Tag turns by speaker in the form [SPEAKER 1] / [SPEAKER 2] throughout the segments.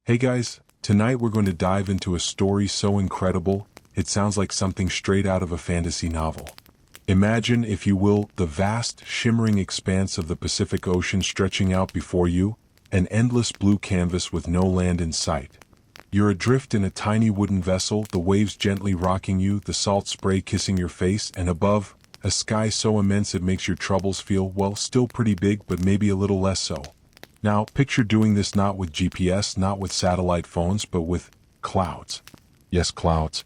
[SPEAKER 1] Hey guys, tonight we're going to dive into a story so incredible, it sounds like something straight out of a fantasy novel. Imagine, if you will, the vast, shimmering expanse of the Pacific Ocean stretching out before you, an endless blue canvas with no land in sight. You're adrift in a tiny wooden vessel, the waves gently rocking you, the salt spray kissing your face, and above, a sky so immense it makes your troubles feel, well, still pretty big, but maybe a little less so. Now, picture doing this not with GPS, not with satellite phones, but with clouds. Yes, clouds.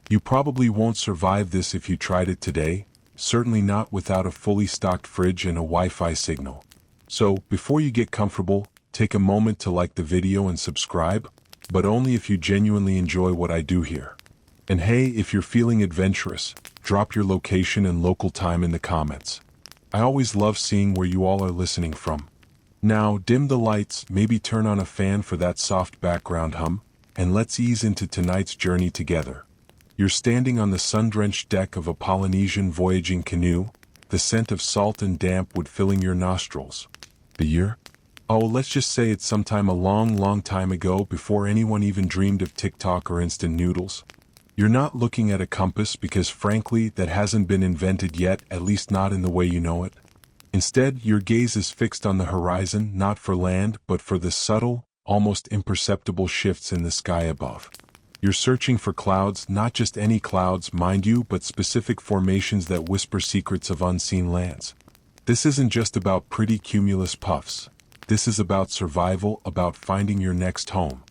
[SPEAKER 1] You probably won't survive this if you tried it today, certainly not without a fully stocked fridge and a Wi-Fi signal. So, before you get comfortable, take a moment to like the video and subscribe, but only if you genuinely enjoy what I do here. And hey, if you're feeling adventurous, drop your location and local time in the comments. I always love seeing where you all are listening from. Now, dim the lights, maybe turn on a fan for that soft background hum, and let's ease into tonight's journey together. You're standing on the sun-drenched deck of a Polynesian voyaging canoe, the scent of salt and damp wood filling your nostrils. The year? Oh, let's just say it's sometime a long, long time ago, before anyone even dreamed of TikTok or instant noodles. You're not looking at a compass because, frankly, that hasn't been invented yet, at least not in the way you know it. Instead, your gaze is fixed on the horizon, not for land, but for the subtle, almost imperceptible shifts in the sky above. You're searching for clouds, not just any clouds, mind you, but specific formations that whisper secrets of unseen lands. This isn't just about pretty cumulus puffs. This is about survival, about finding your next home.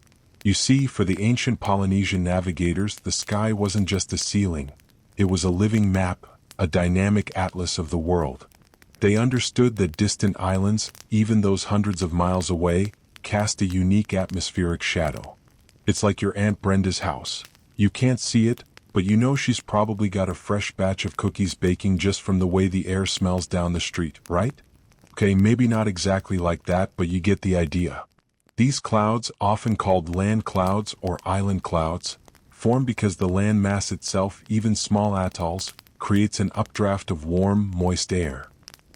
[SPEAKER 1] You see, for the ancient Polynesian navigators, the sky wasn't just a ceiling. It was a living map, a dynamic atlas of the world. They understood that distant islands, even those hundreds of miles away, cast a unique atmospheric shadow. It's like your Aunt Brenda's house. You can't see it, but you know she's probably got a fresh batch of cookies baking just from the way the air smells down the street, right? Okay, maybe not exactly like that, but you get the idea. These clouds, often called land clouds or island clouds, form because the land mass itself, even small atolls, creates an updraft of warm, moist air.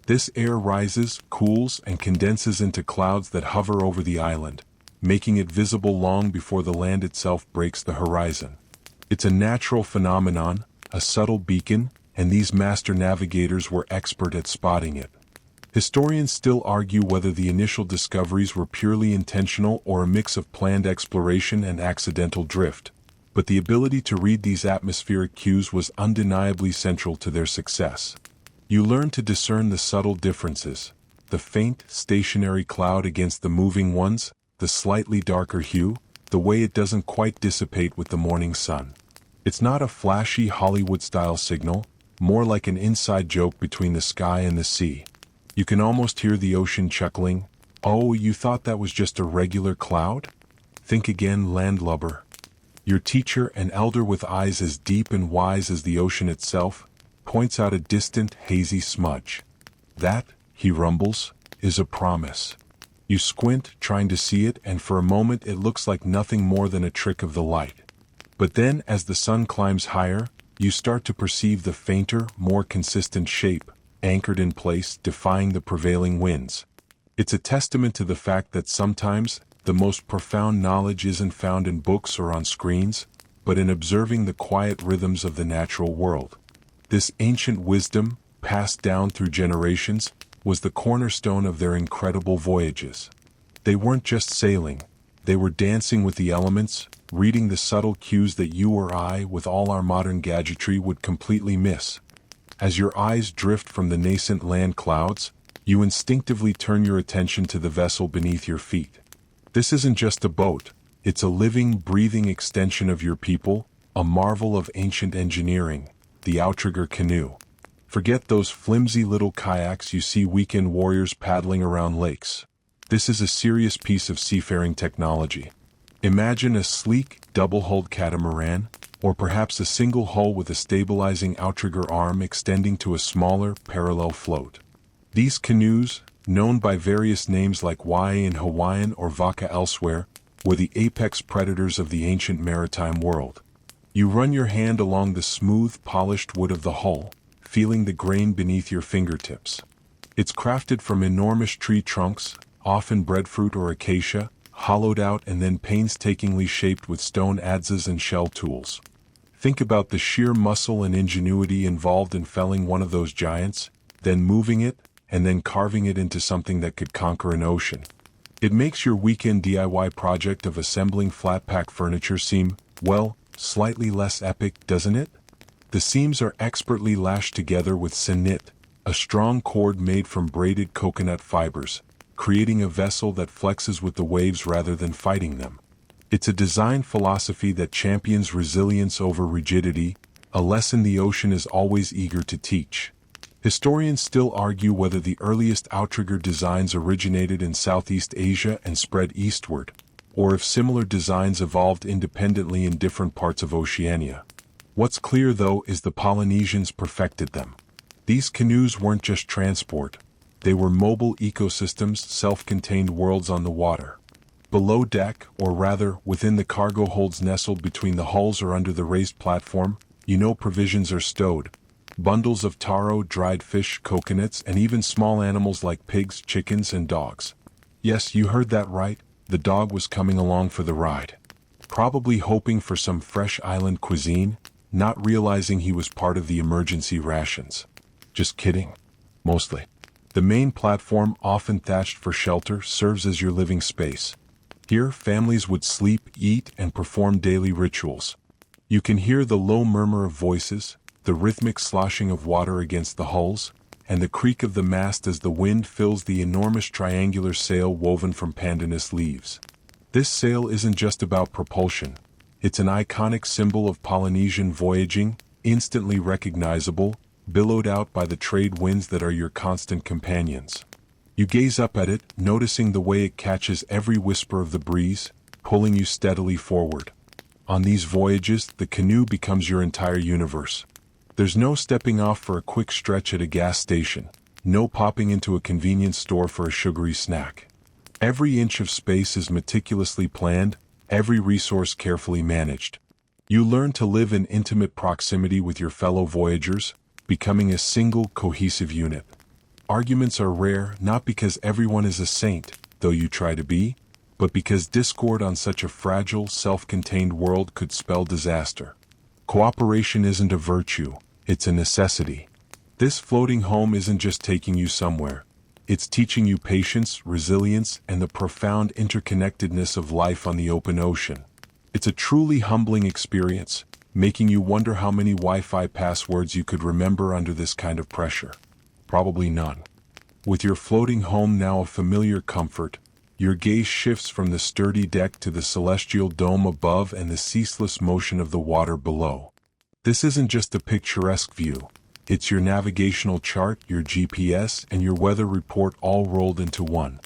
[SPEAKER 1] This air rises, cools, and condenses into clouds that hover over the island, making it visible long before the land itself breaks the horizon. It's a natural phenomenon, a subtle beacon, and these master navigators were expert at spotting it. Historians still argue whether the initial discoveries were purely intentional or a mix of planned exploration and accidental drift, but the ability to read these atmospheric cues was undeniably central to their success. You learn to discern the subtle differences, the faint, stationary cloud against the moving ones, the slightly darker hue, the way it doesn't quite dissipate with the morning sun. It's not a flashy Hollywood-style signal, more like an inside joke between the sky and the sea. You can almost hear the ocean chuckling, "Oh, you thought that was just a regular cloud? Think again, landlubber." Your teacher, an elder with eyes as deep and wise as the ocean itself, points out a distant, hazy smudge. That, he rumbles, is a promise. You squint, trying to see it, and for a moment it looks like nothing more than a trick of the light. But then, as the sun climbs higher, you start to perceive the fainter, more consistent shape, anchored in place, defying the prevailing winds. It's a testament to the fact that sometimes, the most profound knowledge isn't found in books or on screens, but in observing the quiet rhythms of the natural world. This ancient wisdom, passed down through generations, was the cornerstone of their incredible voyages. They weren't just sailing, they were dancing with the elements, reading the subtle cues that you or I, with all our modern gadgetry, would completely miss. As your eyes drift from the nascent land clouds, you instinctively turn your attention to the vessel beneath your feet. This isn't just a boat, it's a living, breathing extension of your people, a marvel of ancient engineering, the outrigger canoe. Forget those flimsy little kayaks you see weekend warriors paddling around lakes. This is a serious piece of seafaring technology. Imagine a sleek, double-hulled catamaran, or perhaps a single hull with a stabilizing outrigger arm extending to a smaller, parallel float. These canoes, known by various names like Wai in Hawaiian or Vaka elsewhere, were the apex predators of the ancient maritime world. You run your hand along the smooth, polished wood of the hull, feeling the grain beneath your fingertips. It's crafted from enormous tree trunks, often breadfruit or acacia, hollowed out and then painstakingly shaped with stone adzes and shell tools. Think about the sheer muscle and ingenuity involved in felling one of those giants, then moving it, and then carving it into something that could conquer an ocean. It makes your weekend DIY project of assembling flat-pack furniture seem, well, slightly less epic, doesn't it? The seams are expertly lashed together with sinit, a strong cord made from braided coconut fibers, creating a vessel that flexes with the waves rather than fighting them. It's a design philosophy that champions resilience over rigidity, a lesson the ocean is always eager to teach. Historians still argue whether the earliest outrigger designs originated in Southeast Asia and spread eastward, or if similar designs evolved independently in different parts of Oceania. What's clear, though, is the Polynesians perfected them. These canoes weren't just transport. They were mobile ecosystems, self-contained worlds on the water. Below deck, or rather, within the cargo holds nestled between the hulls or under the raised platform, provisions are stowed. Bundles of taro, dried fish, coconuts, and even small animals like pigs, chickens, and dogs. Yes, you heard that right, the dog was coming along for the ride. Probably hoping for some fresh island cuisine, not realizing he was part of the emergency rations. Just kidding. Mostly. The main platform, often thatched for shelter, serves as your living space. Here, families would sleep, eat, and perform daily rituals. You can hear the low murmur of voices, the rhythmic sloshing of water against the hulls, and the creak of the mast as the wind fills the enormous triangular sail woven from pandanus leaves. This sail isn't just about propulsion. It's an iconic symbol of Polynesian voyaging, instantly recognizable, billowed out by the trade winds that are your constant companions. You gaze up at it, noticing the way it catches every whisper of the breeze, pulling you steadily forward. On these voyages, the canoe becomes your entire universe. There's no stepping off for a quick stretch at a gas station, no popping into a convenience store for a sugary snack. Every inch of space is meticulously planned, every resource carefully managed. You learn to live in intimate proximity with your fellow voyagers, becoming a single, cohesive unit. Arguments are rare, not because everyone is a saint, though you try to be, but because discord on such a fragile, self-contained world could spell disaster. Cooperation isn't a virtue, it's a necessity. This floating home isn't just taking you somewhere. It's teaching you patience, resilience, and the profound interconnectedness of life on the open ocean. It's a truly humbling experience, making you wonder how many Wi-Fi passwords you could remember under this kind of pressure. Probably none. With your floating home now a familiar comfort, your gaze shifts from the sturdy deck to the celestial dome above and the ceaseless motion of the water below. This isn't just a picturesque view. It's your navigational chart, your GPS, and your weather report all rolled into one.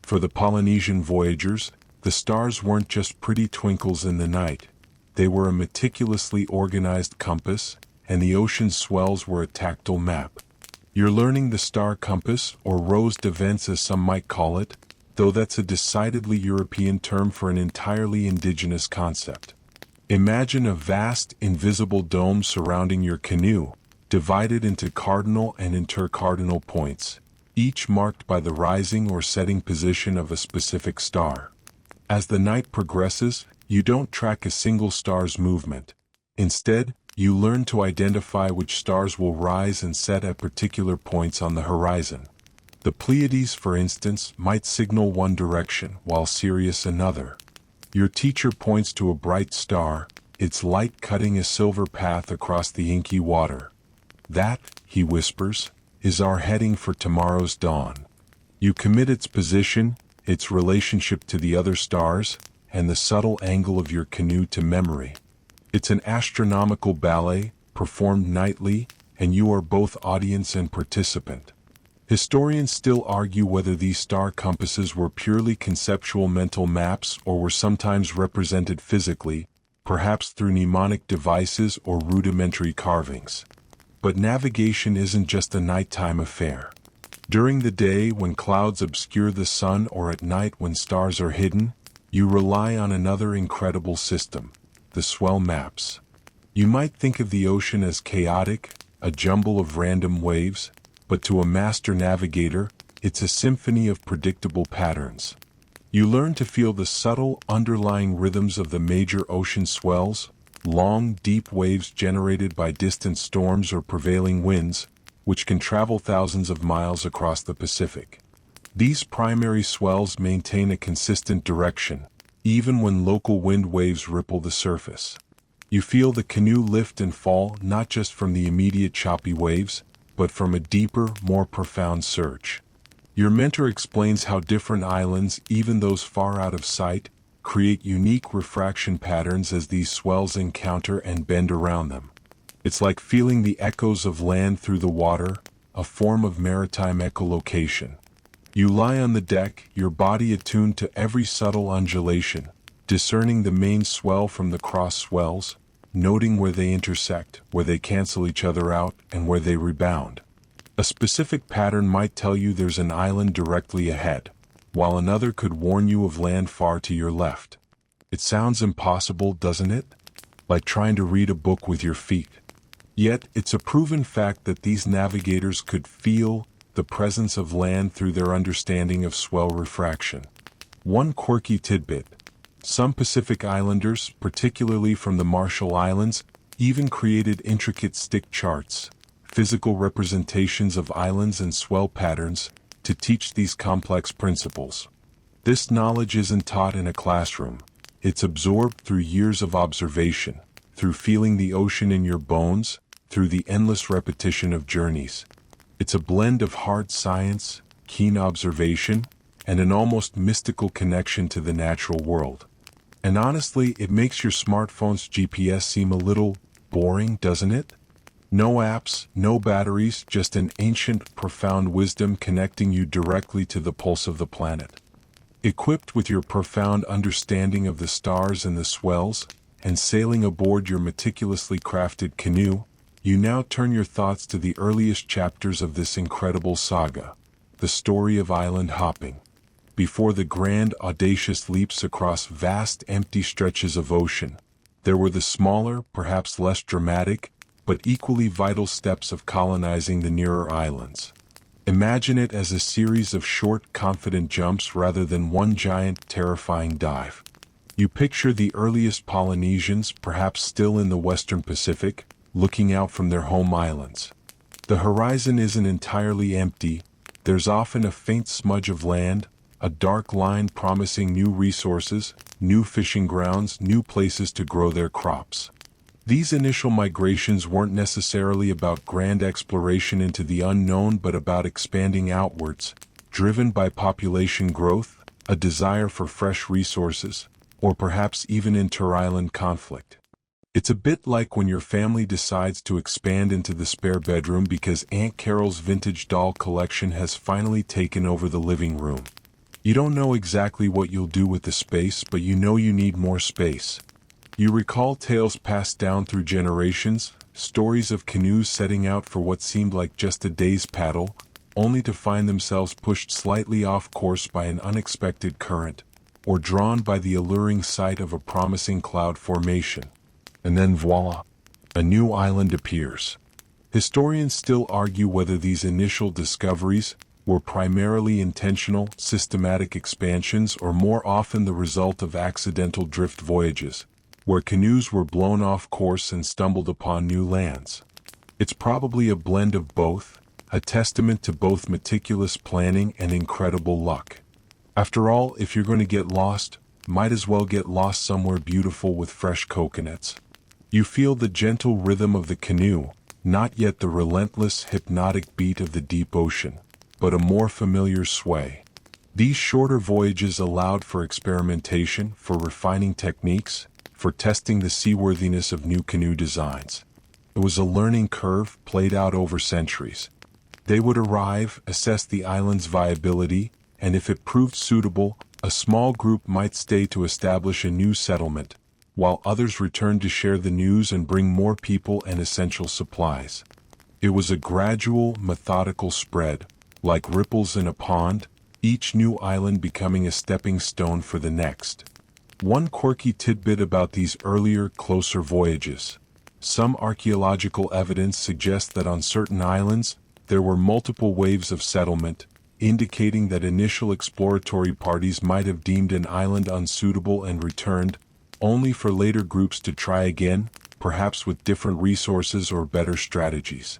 [SPEAKER 1] For the Polynesian voyagers, the stars weren't just pretty twinkles in the night. They were a meticulously organized compass, and the ocean's swells were a tactile map. You're learning the star compass, or rose de vents as some might call it, though that's a decidedly European term for an entirely indigenous concept. Imagine a vast, invisible dome surrounding your canoe, divided into cardinal and intercardinal points, each marked by the rising or setting position of a specific star. As the night progresses, you don't track a single star's movement. Instead, you learn to identify which stars will rise and set at particular points on the horizon. The Pleiades, for instance, might signal one direction, while Sirius another. Your teacher points to a bright star, its light cutting a silver path across the inky water. That, he whispers, is our heading for tomorrow's dawn. You commit its position, its relationship to the other stars, and the subtle angle of your canoe to memory. It's an astronomical ballet, performed nightly, and you are both audience and participant. Historians still argue whether these star compasses were purely conceptual mental maps or were sometimes represented physically, perhaps through mnemonic devices or rudimentary carvings. But navigation isn't just a nighttime affair. During the day, when clouds obscure the sun, or at night when stars are hidden, you rely on another incredible system, the swell maps. You might think of the ocean as chaotic, a jumble of random waves, but to a master navigator, it's a symphony of predictable patterns. You learn to feel the subtle underlying rhythms of the major ocean swells, long, deep waves generated by distant storms or prevailing winds, which can travel thousands of miles across the Pacific. These primary swells maintain a consistent direction, even when local wind waves ripple the surface. You feel the canoe lift and fall not just from the immediate choppy waves, but from a deeper, more profound surge. Your mentor explains how different islands, even those far out of sight, create unique refraction patterns as these swells encounter and bend around them. It's like feeling the echoes of land through the water, a form of maritime echolocation. You lie on the deck, your body attuned to every subtle undulation, discerning the main swell from the cross swells, noting where they intersect, where they cancel each other out, and where they rebound. A specific pattern might tell you there's an island directly ahead, while another could warn you of land far to your left. It sounds impossible, doesn't it? Like trying to read a book with your feet. Yet, it's a proven fact that these navigators could feel the presence of land through their understanding of swell refraction. One quirky tidbit: some Pacific Islanders, particularly from the Marshall Islands, even created intricate stick charts, physical representations of islands and swell patterns, to teach these complex principles. This knowledge isn't taught in a classroom. It's absorbed through years of observation, through feeling the ocean in your bones, through the endless repetition of journeys. It's a blend of hard science, keen observation, and an almost mystical connection to the natural world. And honestly, it makes your smartphone's GPS seem a little boring, doesn't it? No apps, no batteries, just an ancient, profound wisdom connecting you directly to the pulse of the planet. Equipped with your profound understanding of the stars and the swells, and sailing aboard your meticulously crafted canoe, you now turn your thoughts to the earliest chapters of this incredible saga, the story of island hopping. Before the grand, audacious leaps across vast, empty stretches of ocean, there were the smaller, perhaps less dramatic, but equally vital steps of colonizing the nearer islands. Imagine it as a series of short, confident jumps rather than one giant, terrifying dive. You picture the earliest Polynesians, perhaps still in the western Pacific, looking out from their home islands. The horizon isn't entirely empty. There's often a faint smudge of land, a dark line promising new resources, new fishing grounds, new places to grow their crops. These initial migrations weren't necessarily about grand exploration into the unknown but about expanding outwards, driven by population growth, a desire for fresh resources, or perhaps even inter-island conflict. It's a bit like when your family decides to expand into the spare bedroom because Aunt Carol's vintage doll collection has finally taken over the living room. You don't know exactly what you'll do with the space, but you know you need more space. You recall tales passed down through generations, stories of canoes setting out for what seemed like just a day's paddle, only to find themselves pushed slightly off course by an unexpected current, or drawn by the alluring sight of a promising cloud formation. And then voila, a new island appears. Historians still argue whether these initial discoveries were primarily intentional, systematic expansions or more often the result of accidental drift voyages, where canoes were blown off course and stumbled upon new lands. It's probably a blend of both, a testament to both meticulous planning and incredible luck. After all, if you're going to get lost, might as well get lost somewhere beautiful with fresh coconuts. You feel the gentle rhythm of the canoe, not yet the relentless, hypnotic beat of the deep ocean, but a more familiar sway. These shorter voyages allowed for experimentation, for refining techniques, for testing the seaworthiness of new canoe designs. It was a learning curve played out over centuries. They would arrive, assess the island's viability, and if it proved suitable, a small group might stay to establish a new settlement, while others returned to share the news and bring more people and essential supplies. It was a gradual, methodical spread, like ripples in a pond, each new island becoming a stepping stone for the next. One quirky tidbit about these earlier, closer voyages. Some archaeological evidence suggests that on certain islands, there were multiple waves of settlement, indicating that initial exploratory parties might have deemed an island unsuitable and returned, only for later groups to try again, perhaps with different resources or better strategies.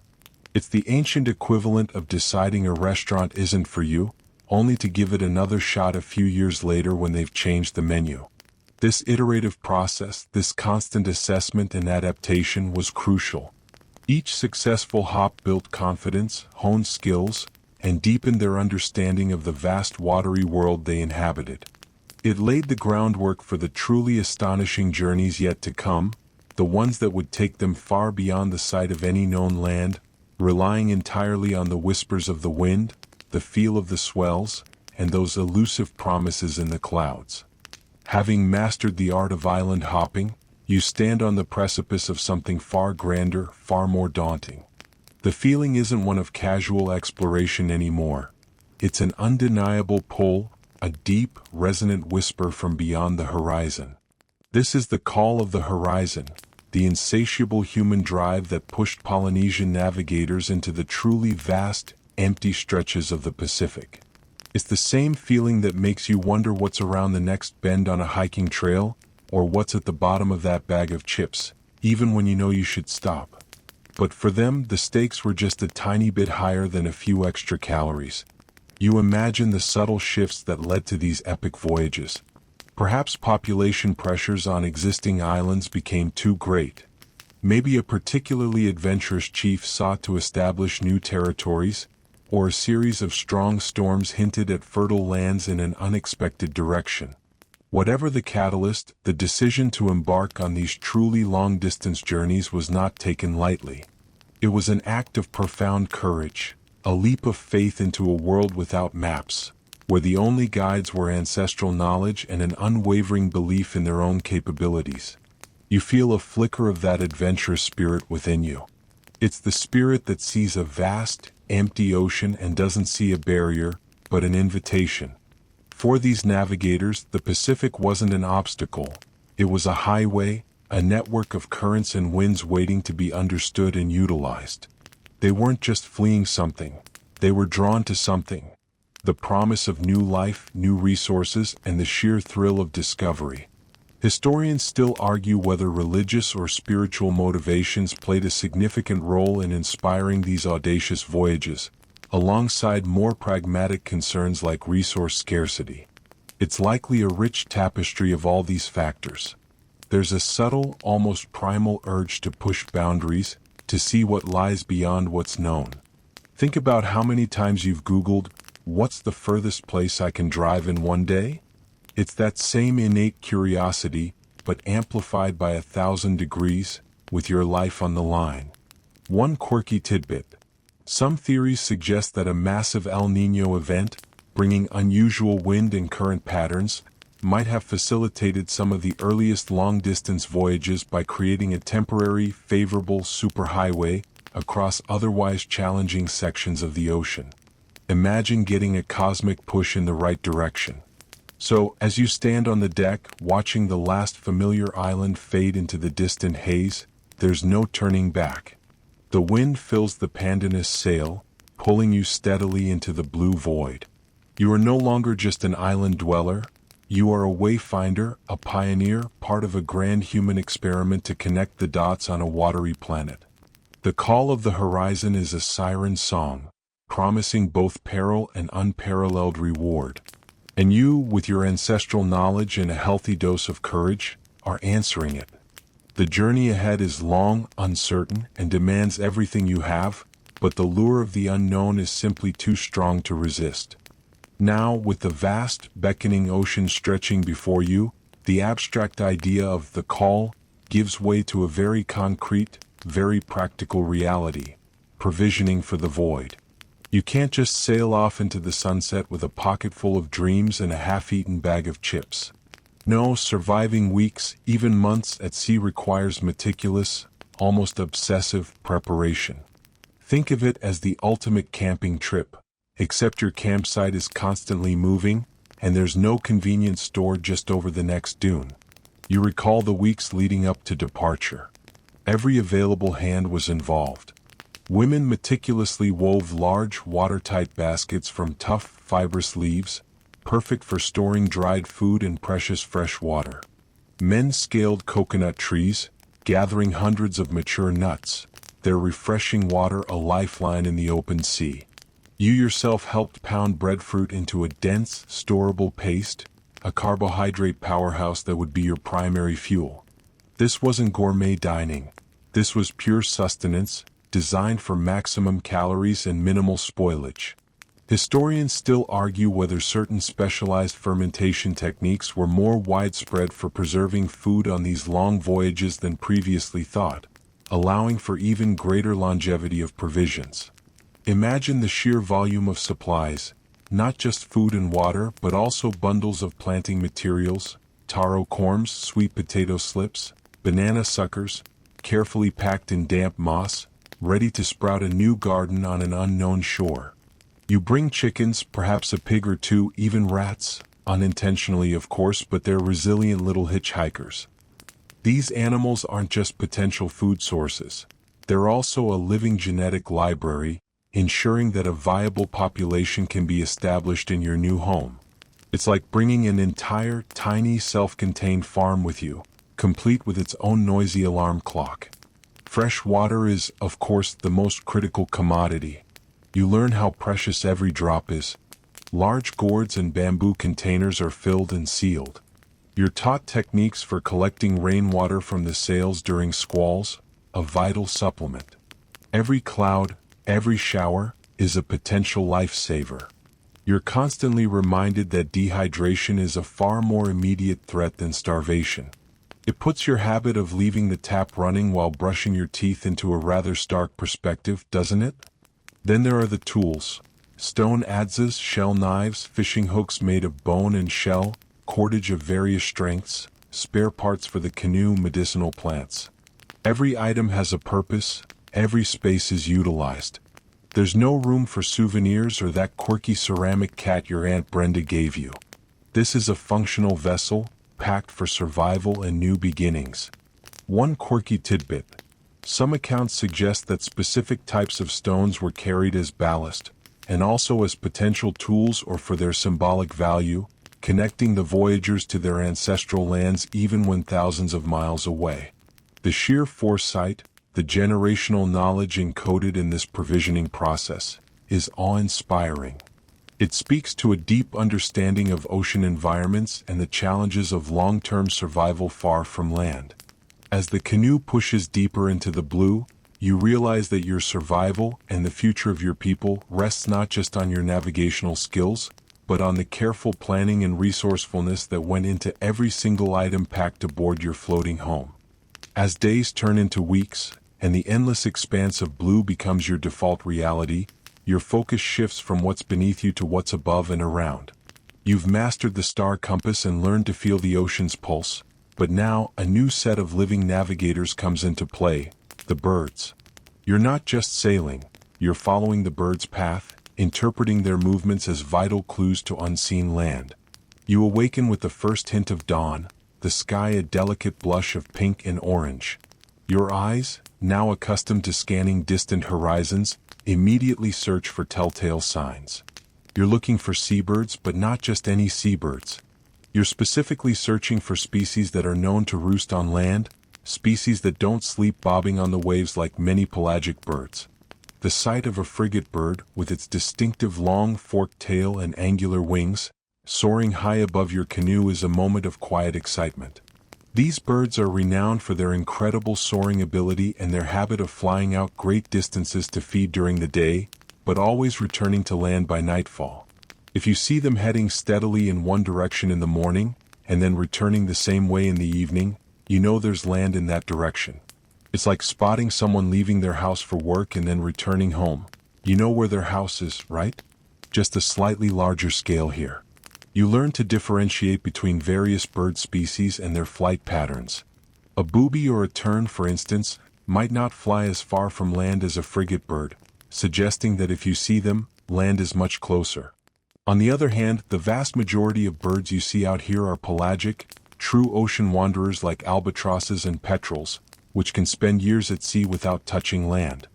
[SPEAKER 1] It's the ancient equivalent of deciding a restaurant isn't for you, only to give it another shot a few years later when they've changed the menu. This iterative process, this constant assessment and adaptation was crucial. Each successful hop built confidence, honed skills, and deepened their understanding of the vast watery world they inhabited. It laid the groundwork for the truly astonishing journeys yet to come, the ones that would take them far beyond the sight of any known land, relying entirely on the whispers of the wind, the feel of the swells, and those elusive promises in the clouds. Having mastered the art of island hopping, you stand on the precipice of something far grander, far more daunting. The feeling isn't one of casual exploration anymore. It's an undeniable pull, a deep, resonant whisper from beyond the horizon. This is the call of the horizon, the insatiable human drive that pushed Polynesian navigators into the truly vast, empty stretches of the Pacific. It's the same feeling that makes you wonder what's around the next bend on a hiking trail, or what's at the bottom of that bag of chips, even when you know you should stop. But for them, the stakes were just a tiny bit higher than a few extra calories. You imagine the subtle shifts that led to these epic voyages. Perhaps population pressures on existing islands became too great. Maybe a particularly adventurous chief sought to establish new territories, or a series of strong storms hinted at fertile lands in an unexpected direction. Whatever the catalyst, the decision to embark on these truly long-distance journeys was not taken lightly. It was an act of profound courage, a leap of faith into a world without maps, where the only guides were ancestral knowledge and an unwavering belief in their own capabilities. You feel a flicker of that adventurous spirit within you. It's the spirit that sees a vast, empty ocean and doesn't see a barrier, but an invitation. For these navigators, the Pacific wasn't an obstacle. It was a highway, a network of currents and winds waiting to be understood and utilized. They weren't just fleeing something. They were drawn to something. The promise of new life, new resources, and the sheer thrill of discovery. Historians still argue whether religious or spiritual motivations played a significant role in inspiring these audacious voyages, alongside more pragmatic concerns like resource scarcity. It's likely a rich tapestry of all these factors. There's a subtle, almost primal urge to push boundaries, to see what lies beyond what's known. Think about how many times you've Googled, "What's the furthest place I can drive in one day?" It's that same innate curiosity, but amplified by 1,000 degrees, with your life on the line. One quirky tidbit. Some theories suggest that a massive El Niño event, bringing unusual wind and current patterns, might have facilitated some of the earliest long-distance voyages by creating a temporary, favorable superhighway across otherwise challenging sections of the ocean. Imagine getting a cosmic push in the right direction. So, as you stand on the deck, watching the last familiar island fade into the distant haze, there's no turning back. The wind fills the pandanus sail, pulling you steadily into the blue void. You are no longer just an island dweller. You are a wayfinder, a pioneer, part of a grand human experiment to connect the dots on a watery planet. The call of the horizon is a siren song, promising both peril and unparalleled reward. And you, with your ancestral knowledge and a healthy dose of courage, are answering it. The journey ahead is long, uncertain, and demands everything you have, but the lure of the unknown is simply too strong to resist. Now, with the vast, beckoning ocean stretching before you, the abstract idea of the call gives way to a very concrete, very practical reality: provisioning for the void. You can't just sail off into the sunset with a pocket full of dreams and a half-eaten bag of chips. No, surviving weeks, even months at sea requires meticulous, almost obsessive preparation. Think of it as the ultimate camping trip, except your campsite is constantly moving, and there's no convenience store just over the next dune. You recall the weeks leading up to departure. Every available hand was involved. Women meticulously wove large watertight baskets from tough, fibrous leaves, perfect for storing dried food and precious fresh water. Men scaled coconut trees, gathering hundreds of mature nuts, their refreshing water a lifeline in the open sea. You yourself helped pound breadfruit into a dense, storable paste, a carbohydrate powerhouse that would be your primary fuel. This wasn't gourmet dining. This was pure sustenance, designed for maximum calories and minimal spoilage. Historians still argue whether certain specialized fermentation techniques were more widespread for preserving food on these long voyages than previously thought, allowing for even greater longevity of provisions. Imagine the sheer volume of supplies, not just food and water but also bundles of planting materials, taro corms, sweet potato slips, banana suckers, carefully packed in damp moss, ready to sprout a new garden on an unknown shore. You bring chickens, perhaps a pig or two, even rats, unintentionally of course, but they're resilient little hitchhikers. These animals aren't just potential food sources. They're also a living genetic library, ensuring that a viable population can be established in your new home. It's like bringing an entire, tiny, self-contained farm with you, complete with its own noisy alarm clock. Fresh water is, of course, the most critical commodity. You learn how precious every drop is. Large gourds and bamboo containers are filled and sealed. You're taught techniques for collecting rainwater from the sails during squalls, a vital supplement. Every cloud, every shower, is a potential lifesaver. You're constantly reminded that dehydration is a far more immediate threat than starvation. It puts your habit of leaving the tap running while brushing your teeth into a rather stark perspective, doesn't it? Then there are the tools. Stone adzes, shell knives, fishing hooks made of bone and shell, cordage of various strengths, spare parts for the canoe, medicinal plants. Every item has a purpose, every space is utilized. There's no room for souvenirs or that quirky ceramic cat your Aunt Brenda gave you. This is a functional vessel, packed for survival and new beginnings. One quirky tidbit. Some accounts suggest that specific types of stones were carried as ballast, and also as potential tools or for their symbolic value, connecting the voyagers to their ancestral lands even when thousands of miles away. The sheer foresight, the generational knowledge encoded in this provisioning process, is awe-inspiring. It speaks to a deep understanding of ocean environments and the challenges of long-term survival far from land. As the canoe pushes deeper into the blue, you realize that your survival and the future of your people rests not just on your navigational skills, but on the careful planning and resourcefulness that went into every single item packed aboard your floating home. As days turn into weeks, and the endless expanse of blue becomes your default reality, your focus shifts from what's beneath you to what's above and around. You've mastered the star compass and learned to feel the ocean's pulse, but now a new set of living navigators comes into play, the birds. You're not just sailing, you're following the birds' path, interpreting their movements as vital clues to unseen land. You awaken with the first hint of dawn, the sky a delicate blush of pink and orange. Your eyes, now accustomed to scanning distant horizons, immediately search for telltale signs. You're looking for seabirds, but not just any seabirds. You're specifically searching for species that are known to roost on land, species that don't sleep bobbing on the waves like many pelagic birds. The sight of a frigate bird, with its distinctive long forked tail and angular wings, soaring high above your canoe is a moment of quiet excitement. These birds are renowned for their incredible soaring ability and their habit of flying out great distances to feed during the day, but always returning to land by nightfall. If you see them heading steadily in one direction in the morning, and then returning the same way in the evening, you know there's land in that direction. It's like spotting someone leaving their house for work and then returning home. You know where their house is, right? Just a slightly larger scale here. You learn to differentiate between various bird species and their flight patterns. A booby or a tern, for instance, might not fly as far from land as a frigate bird, suggesting that if you see them, land is much closer. On the other hand, the vast majority of birds you see out here are pelagic, true ocean wanderers like albatrosses and petrels, which can spend years at sea without touching land.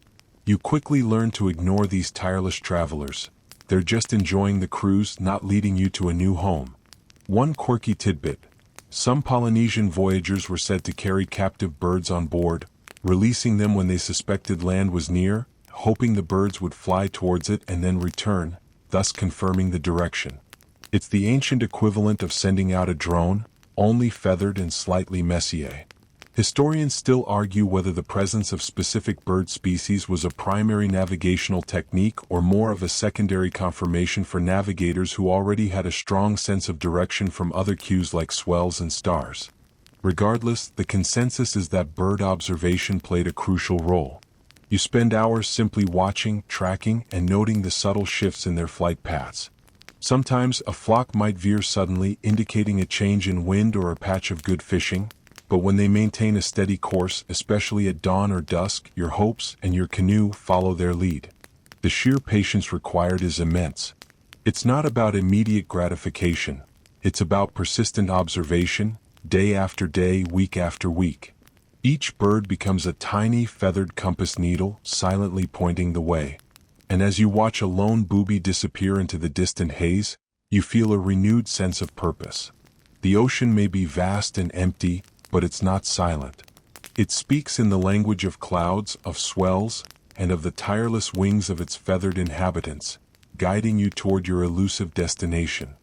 [SPEAKER 1] You quickly learn to ignore these tireless travelers. They're just enjoying the cruise, not leading you to a new home. One quirky tidbit. Some Polynesian voyagers were said to carry captive birds on board, releasing them when they suspected land was near, hoping the birds would fly towards it and then return, thus confirming the direction. It's the ancient equivalent of sending out a drone, only feathered and slightly messier. Historians still argue whether the presence of specific bird species was a primary navigational technique or more of a secondary confirmation for navigators who already had a strong sense of direction from other cues like swells and stars. Regardless, the consensus is that bird observation played a crucial role. You spend hours simply watching, tracking, and noting the subtle shifts in their flight paths. Sometimes a flock might veer suddenly, indicating a change in wind or a patch of good fishing, but when they maintain a steady course, especially at dawn or dusk, your hopes and your canoe follow their lead. The sheer patience required is immense. It's not about immediate gratification. It's about persistent observation, day after day, week after week. Each bird becomes a tiny feathered compass needle, silently pointing the way. And as you watch a lone booby disappear into the distant haze, you feel a renewed sense of purpose. The ocean may be vast and empty, but it's not silent. It speaks in the language of clouds, of swells, and of the tireless wings of its feathered inhabitants, guiding you toward your elusive destination.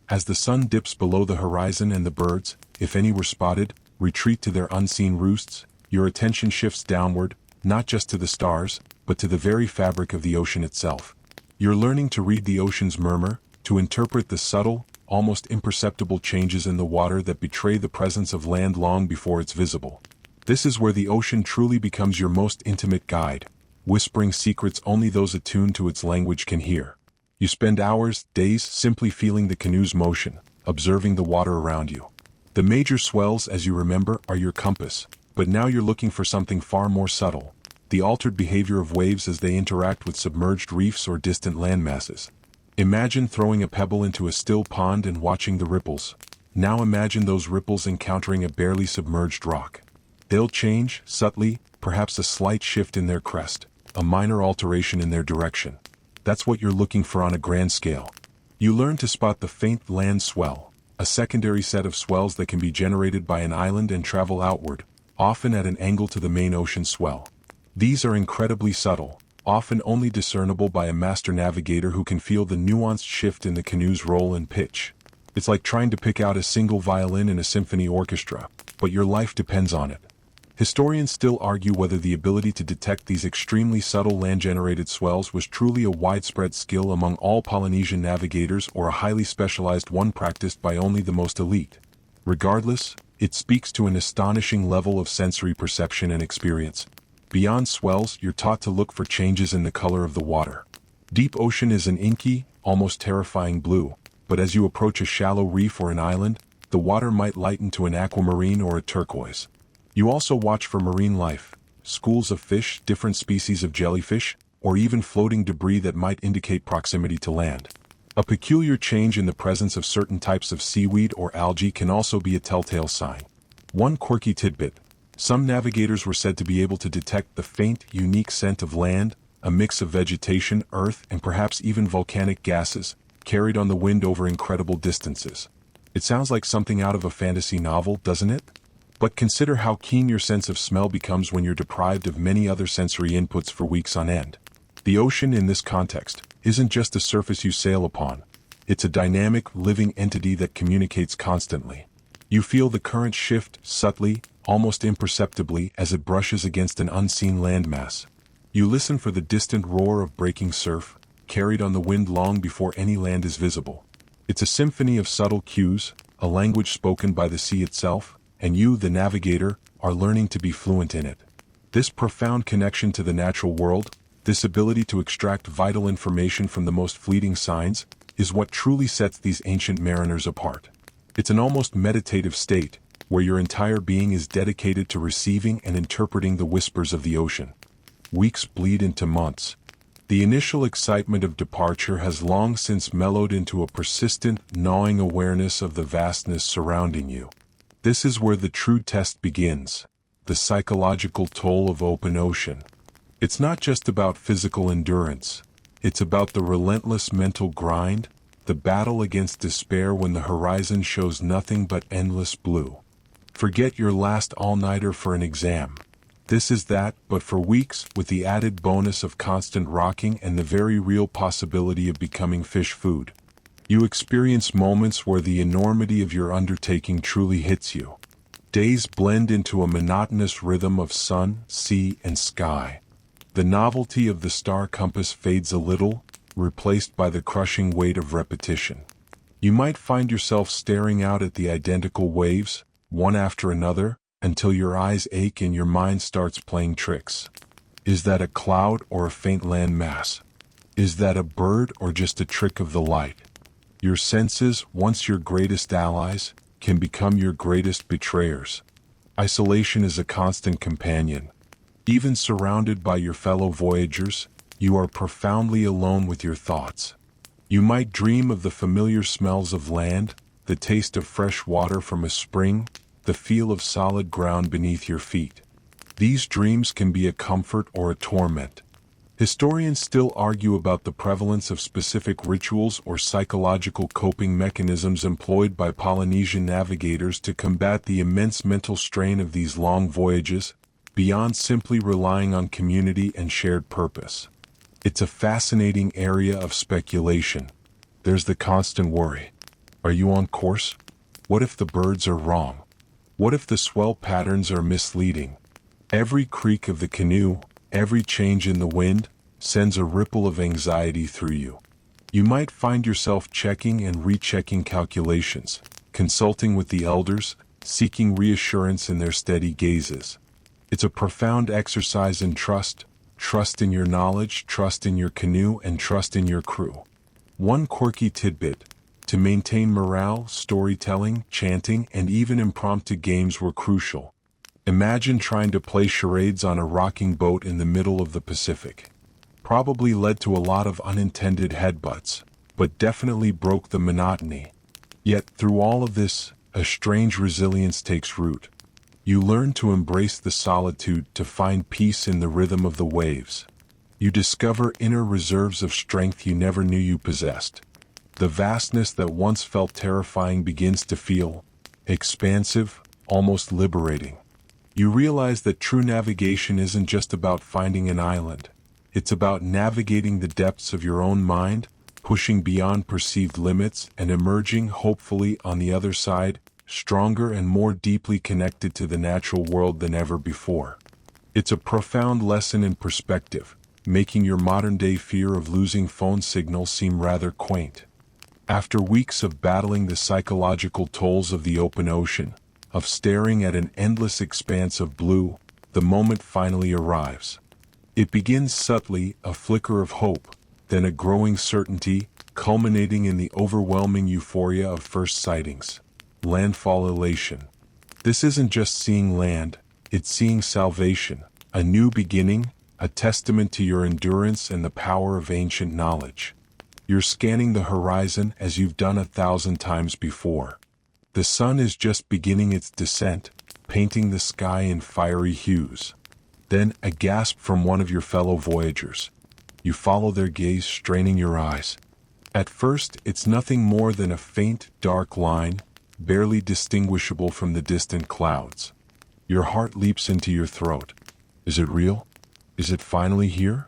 [SPEAKER 1] As the sun dips below the horizon and the birds, if any were spotted, retreat to their unseen roosts, your attention shifts downward, not just to the stars, but to the very fabric of the ocean itself. You're learning to read the ocean's murmur, to interpret the subtle, almost imperceptible changes in the water that betray the presence of land long before it's visible. This is where the ocean truly becomes your most intimate guide, whispering secrets only those attuned to its language can hear. You spend hours, days, simply feeling the canoe's motion, observing the water around you. The major swells, as you remember, are your compass, but now you're looking for something far more subtle: the altered behavior of waves as they interact with submerged reefs or distant landmasses. Imagine throwing a pebble into a still pond and watching the ripples. Now imagine those ripples encountering a barely submerged rock. They'll change, subtly, perhaps a slight shift in their crest, a minor alteration in their direction. That's what you're looking for on a grand scale. You learn to spot the faint land swell, a secondary set of swells that can be generated by an island and travel outward, often at an angle to the main ocean swell. These are incredibly subtle, often only discernible by a master navigator who can feel the nuanced shift in the canoe's roll and pitch. It's like trying to pick out a single violin in a symphony orchestra, but your life depends on it. Historians still argue whether the ability to detect these extremely subtle land-generated swells was truly a widespread skill among all Polynesian navigators or a highly specialized one practiced by only the most elite. Regardless, it speaks to an astonishing level of sensory perception and experience. Beyond swells, you're taught to look for changes in the color of the water. Deep ocean is an inky, almost terrifying blue, but as you approach a shallow reef or an island, the water might lighten to an aquamarine or a turquoise. You also watch for marine life, schools of fish, different species of jellyfish, or even floating debris that might indicate proximity to land. A peculiar change in the presence of certain types of seaweed or algae can also be a telltale sign. One quirky tidbit: some navigators were said to be able to detect the faint, unique scent of land, a mix of vegetation, earth, and perhaps even volcanic gases, carried on the wind over incredible distances. It sounds like something out of a fantasy novel, doesn't it? But consider how keen your sense of smell becomes when you're deprived of many other sensory inputs for weeks on end. The ocean, in this context, isn't just a surface you sail upon. It's a dynamic, living entity that communicates constantly. You feel the current shift subtly, almost imperceptibly, as it brushes against an unseen landmass. You listen for the distant roar of breaking surf, carried on the wind long before any land is visible. It's a symphony of subtle cues, a language spoken by the sea itself, and you, the navigator, are learning to be fluent in it. This profound connection to the natural world, this ability to extract vital information from the most fleeting signs, is what truly sets these ancient mariners apart. It's an almost meditative state, where your entire being is dedicated to receiving and interpreting the whispers of the ocean. Weeks bleed into months. The initial excitement of departure has long since mellowed into a persistent, gnawing awareness of the vastness surrounding you. This is where the true test begins: the psychological toll of open ocean. It's not just about physical endurance. It's about the relentless mental grind, the battle against despair when the horizon shows nothing but endless blue. Forget your last all-nighter for an exam. This is that, but for weeks, with the added bonus of constant rocking and the very real possibility of becoming fish food. You experience moments where the enormity of your undertaking truly hits you. Days blend into a monotonous rhythm of sun, sea, and sky. The novelty of the star compass fades a little, replaced by the crushing weight of repetition. You might find yourself staring out at the identical waves, one after another, until your eyes ache and your mind starts playing tricks. Is that a cloud or a faint land mass? Is that a bird or just a trick of the light? Your senses, once your greatest allies, can become your greatest betrayers. Isolation is a constant companion. Even surrounded by your fellow voyagers, you are profoundly alone with your thoughts. You might dream of the familiar smells of land, the taste of fresh water from a spring, the feel of solid ground beneath your feet. These dreams can be a comfort or a torment. Historians still argue about the prevalence of specific rituals or psychological coping mechanisms employed by Polynesian navigators to combat the immense mental strain of these long voyages, beyond simply relying on community and shared purpose. It's a fascinating area of speculation. There's the constant worry. Are you on course? What if the birds are wrong? What if the swell patterns are misleading? Every creak of the canoe, every change in the wind, sends a ripple of anxiety through you. You might find yourself checking and rechecking calculations, consulting with the elders, seeking reassurance in their steady gazes. It's a profound exercise in trust in your knowledge, trust in your canoe, and trust in your crew. One quirky tidbit: to maintain morale, storytelling, chanting, and even impromptu games were crucial. Imagine trying to play charades on a rocking boat in the middle of the Pacific. Probably led to a lot of unintended headbutts, but definitely broke the monotony. Yet, through all of this, a strange resilience takes root. You learn to embrace the solitude, to find peace in the rhythm of the waves. You discover inner reserves of strength you never knew you possessed. The vastness that once felt terrifying begins to feel expansive, almost liberating. You realize that true navigation isn't just about finding an island. It's about navigating the depths of your own mind, pushing beyond perceived limits, and emerging, hopefully, on the other side, stronger and more deeply connected to the natural world than ever before. It's a profound lesson in perspective, making your modern-day fear of losing phone signal seem rather quaint. After weeks of battling the psychological tolls of the open ocean, of staring at an endless expanse of blue, the moment finally arrives. It begins subtly, a flicker of hope, then a growing certainty, culminating in the overwhelming euphoria of first sightings. Landfall elation. This isn't just seeing land, it's seeing salvation, a new beginning, a testament to your endurance and the power of ancient knowledge. You're scanning the horizon as you've done 1,000 times before. The sun is just beginning its descent, painting the sky in fiery hues. Then, a gasp from one of your fellow voyagers. You follow their gaze, straining your eyes. At first, it's nothing more than a faint, dark line, barely distinguishable from the distant clouds. Your heart leaps into your throat. Is it real? Is it finally here?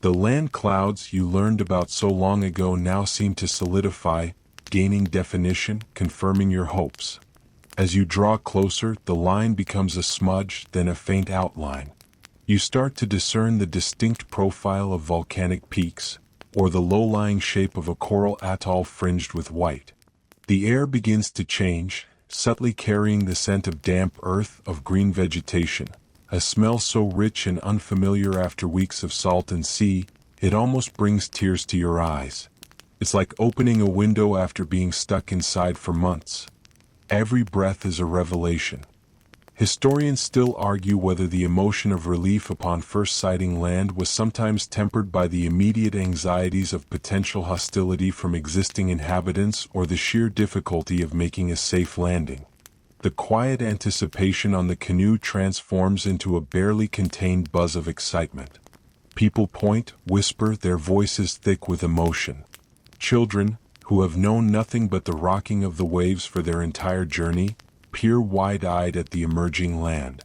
[SPEAKER 1] The land clouds you learned about so long ago now seem to solidify, gaining definition, confirming your hopes. As you draw closer, the line becomes a smudge, then a faint outline. You start to discern the distinct profile of volcanic peaks, or the low-lying shape of a coral atoll fringed with white. The air begins to change, subtly carrying the scent of damp earth, of green vegetation, a smell so rich and unfamiliar after weeks of salt and sea, it almost brings tears to your eyes. It's like opening a window after being stuck inside for months. Every breath is a revelation. Historians still argue whether the emotion of relief upon first sighting land was sometimes tempered by the immediate anxieties of potential hostility from existing inhabitants or the sheer difficulty of making a safe landing. The quiet anticipation on the canoe transforms into a barely contained buzz of excitement. People point, whisper, their voices thick with emotion. Children, who have known nothing but the rocking of the waves for their entire journey, peer wide-eyed at the emerging land.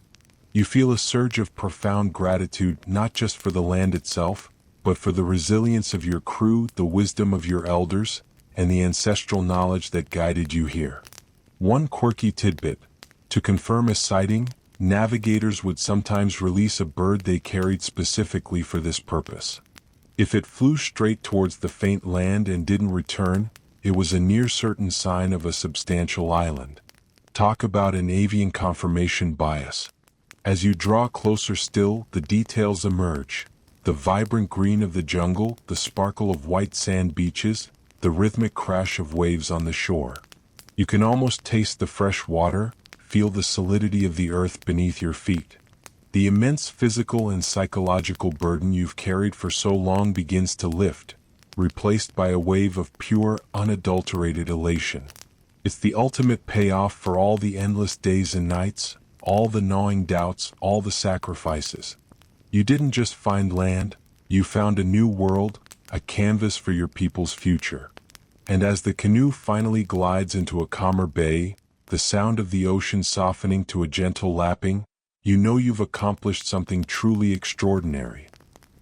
[SPEAKER 1] You feel a surge of profound gratitude not just for the land itself, but for the resilience of your crew, the wisdom of your elders, and the ancestral knowledge that guided you here. One quirky tidbit: to confirm a sighting, navigators would sometimes release a bird they carried specifically for this purpose. If it flew straight towards the faint land and didn't return, it was a near certain sign of a substantial island. Talk about an avian confirmation bias. As you draw closer still, the details emerge. The vibrant green of the jungle, the sparkle of white sand beaches, the rhythmic crash of waves on the shore. You can almost taste the fresh water, feel the solidity of the earth beneath your feet. The immense physical and psychological burden you've carried for so long begins to lift, replaced by a wave of pure, unadulterated elation. It's the ultimate payoff for all the endless days and nights, all the gnawing doubts, all the sacrifices. You didn't just find land, you found a new world, a canvas for your people's future. And as the canoe finally glides into a calmer bay, the sound of the ocean softening to a gentle lapping, you know you've accomplished something truly extraordinary.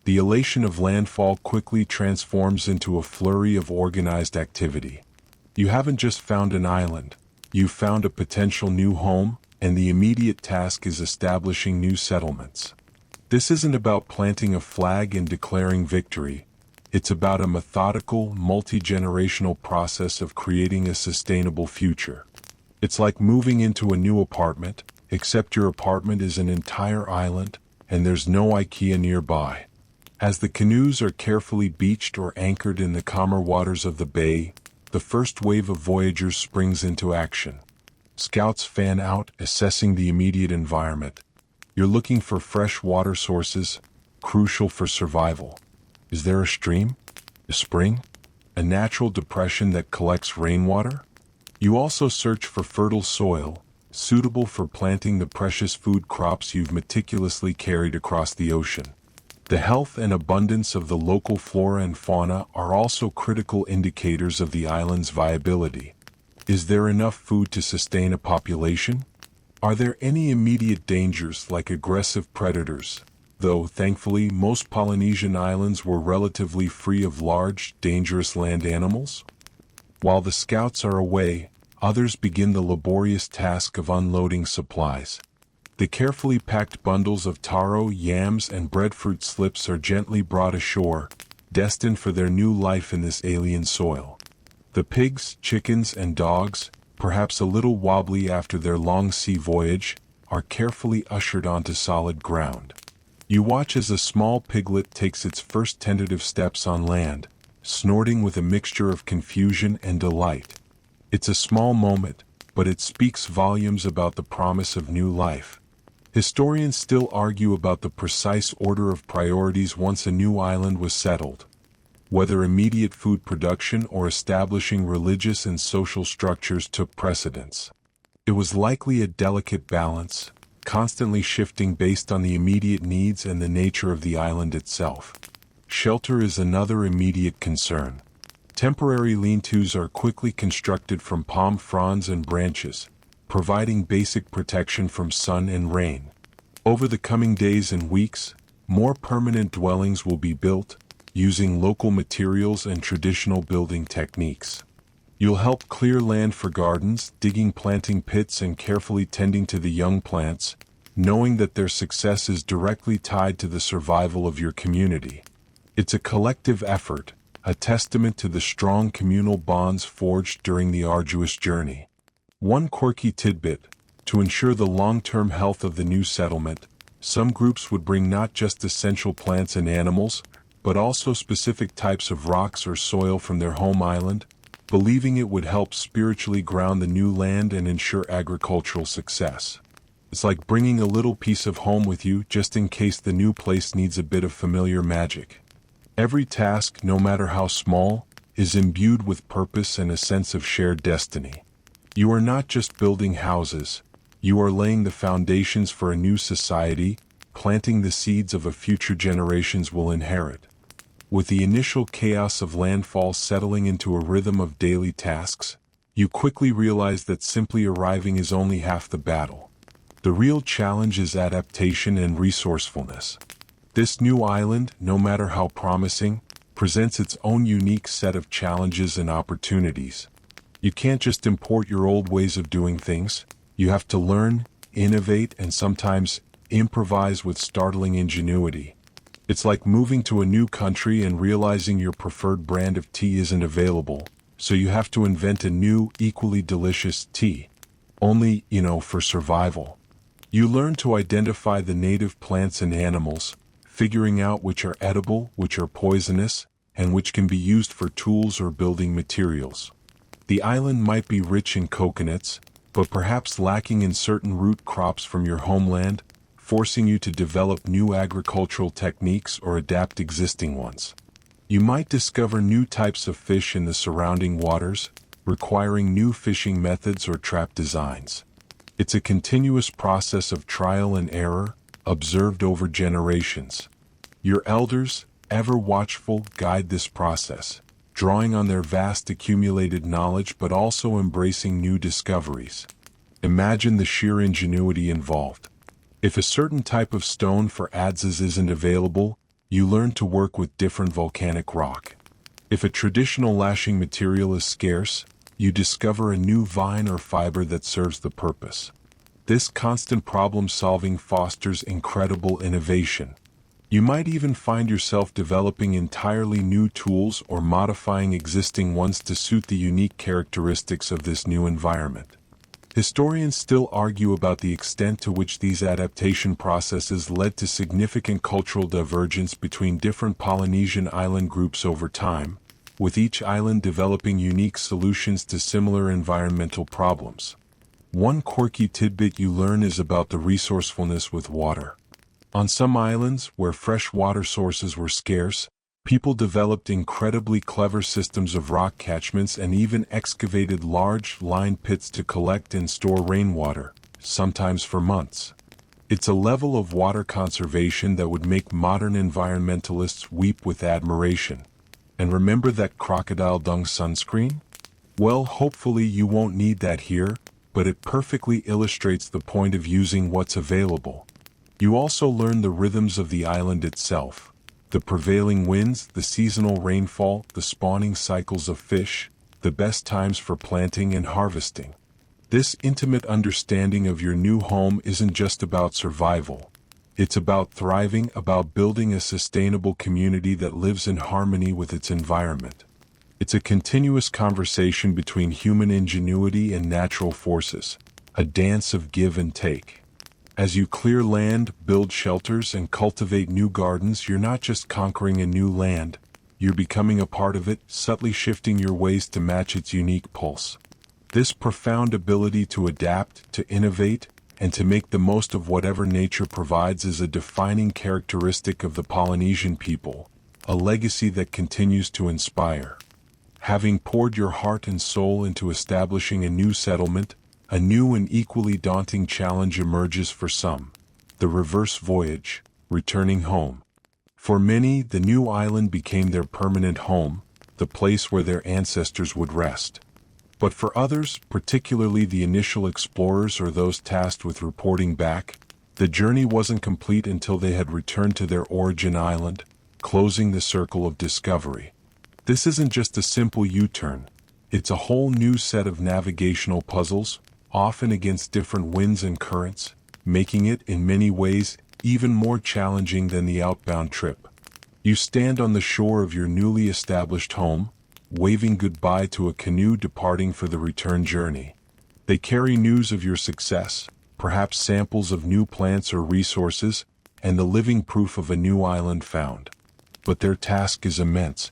[SPEAKER 1] The elation of landfall quickly transforms into a flurry of organized activity. You haven't just found an island, you've found a potential new home, and the immediate task is establishing new settlements. This isn't about planting a flag and declaring victory. It's about a methodical, multi-generational process of creating a sustainable future. It's like moving into a new apartment, except your apartment is an entire island, and there's no IKEA nearby. As the canoes are carefully beached or anchored in the calmer waters of the bay, the first wave of voyagers springs into action. Scouts fan out, assessing the immediate environment. You're looking for fresh water sources, crucial for survival. Is there a stream? A spring? A natural depression that collects rainwater? You also search for fertile soil, suitable for planting the precious food crops you've meticulously carried across the ocean. The health and abundance of the local flora and fauna are also critical indicators of the island's viability. Is there enough food to sustain a population? Are there any immediate dangers like aggressive predators? Though, thankfully, most Polynesian islands were relatively free of large, dangerous land animals. While the scouts are away, others begin the laborious task of unloading supplies. The carefully packed bundles of taro, yams, and breadfruit slips are gently brought ashore, destined for their new life in this alien soil. The pigs, chickens, and dogs, perhaps a little wobbly after their long sea voyage, are carefully ushered onto solid ground. You watch as a small piglet takes its first tentative steps on land, snorting with a mixture of confusion and delight. It's a small moment, but it speaks volumes about the promise of new life. Historians still argue about the precise order of priorities once a new island was settled. Whether immediate food production or establishing religious and social structures took precedence. It was likely a delicate balance, constantly shifting based on the immediate needs and the nature of the island itself. Shelter is another immediate concern. Temporary lean-tos are quickly constructed from palm fronds and branches, providing basic protection from sun and rain. Over the coming days and weeks, more permanent dwellings will be built, using local materials and traditional building techniques. You'll help clear land for gardens, digging planting pits and carefully tending to the young plants, knowing that their success is directly tied to the survival of your community. It's a collective effort, a testament to the strong communal bonds forged during the arduous journey. One quirky tidbit: to ensure the long-term health of the new settlement, some groups would bring not just essential plants and animals, but also specific types of rocks or soil from their home island, believing it would help spiritually ground the new land and ensure agricultural success. It's like bringing a little piece of home with you just in case the new place needs a bit of familiar magic. Every task, no matter how small, is imbued with purpose and a sense of shared destiny. You are not just building houses, you are laying the foundations for a new society, planting the seeds of a future generations will inherit. With the initial chaos of landfall settling into a rhythm of daily tasks, you quickly realize that simply arriving is only half the battle. The real challenge is adaptation and resourcefulness. This new island, no matter how promising, presents its own unique set of challenges and opportunities. You can't just import your old ways of doing things. You have to learn, innovate, and sometimes improvise with startling ingenuity. It's like moving to a new country and realizing your preferred brand of tea isn't available, so you have to invent a new, equally delicious tea. Only, for survival. You learn to identify the native plants and animals, figuring out which are edible, which are poisonous, and which can be used for tools or building materials. The island might be rich in coconuts, but perhaps lacking in certain root crops from your homeland, forcing you to develop new agricultural techniques or adapt existing ones. You might discover new types of fish in the surrounding waters, requiring new fishing methods or trap designs. It's a continuous process of trial and error, observed over generations. Your elders, ever watchful, guide this process, drawing on their vast accumulated knowledge but also embracing new discoveries. Imagine the sheer ingenuity involved. If a certain type of stone for adzes isn't available, you learn to work with different volcanic rock. If a traditional lashing material is scarce, you discover a new vine or fiber that serves the purpose. This constant problem-solving fosters incredible innovation. You might even find yourself developing entirely new tools or modifying existing ones to suit the unique characteristics of this new environment. Historians still argue about the extent to which these adaptation processes led to significant cultural divergence between different Polynesian island groups over time, with each island developing unique solutions to similar environmental problems. One quirky tidbit you learn is about the resourcefulness with water. On some islands, where fresh water sources were scarce, people developed incredibly clever systems of rock catchments and even excavated large, lined pits to collect and store rainwater, sometimes for months. It's a level of water conservation that would make modern environmentalists weep with admiration. And remember that crocodile dung sunscreen? Well, hopefully you won't need that here, but it perfectly illustrates the point of using what's available. You also learn the rhythms of the island itself. The prevailing winds, the seasonal rainfall, the spawning cycles of fish, the best times for planting and harvesting. This intimate understanding of your new home isn't just about survival. It's about thriving, about building a sustainable community that lives in harmony with its environment. It's a continuous conversation between human ingenuity and natural forces, a dance of give and take. As you clear land, build shelters, and cultivate new gardens, you're not just conquering a new land, you're becoming a part of it, subtly shifting your ways to match its unique pulse. This profound ability to adapt, to innovate, and to make the most of whatever nature provides is a defining characteristic of the Polynesian people, a legacy that continues to inspire. Having poured your heart and soul into establishing a new settlement, a new and equally daunting challenge emerges for some: the reverse voyage, returning home. For many, the new island became their permanent home, the place where their ancestors would rest. But for others, particularly the initial explorers or those tasked with reporting back, the journey wasn't complete until they had returned to their origin island, closing the circle of discovery. This isn't just a simple U-turn. It's a whole new set of navigational puzzles, often against different winds and currents, making it, in many ways, even more challenging than the outbound trip. You stand on the shore of your newly established home, waving goodbye to a canoe departing for the return journey. They carry news of your success, perhaps samples of new plants or resources, and the living proof of a new island found. But their task is immense.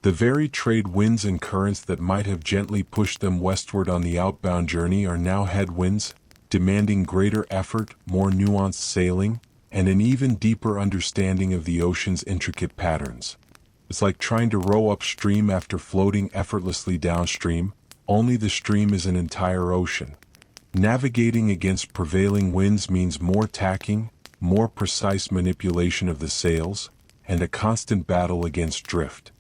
[SPEAKER 1] The very trade winds and currents that might have gently pushed them westward on the outbound journey are now headwinds, demanding greater effort, more nuanced sailing, and an even deeper understanding of the ocean's intricate patterns. It's like trying to row upstream after floating effortlessly downstream, only the stream is an entire ocean. Navigating against prevailing winds means more tacking, more precise manipulation of the sails, and a constant battle against drift.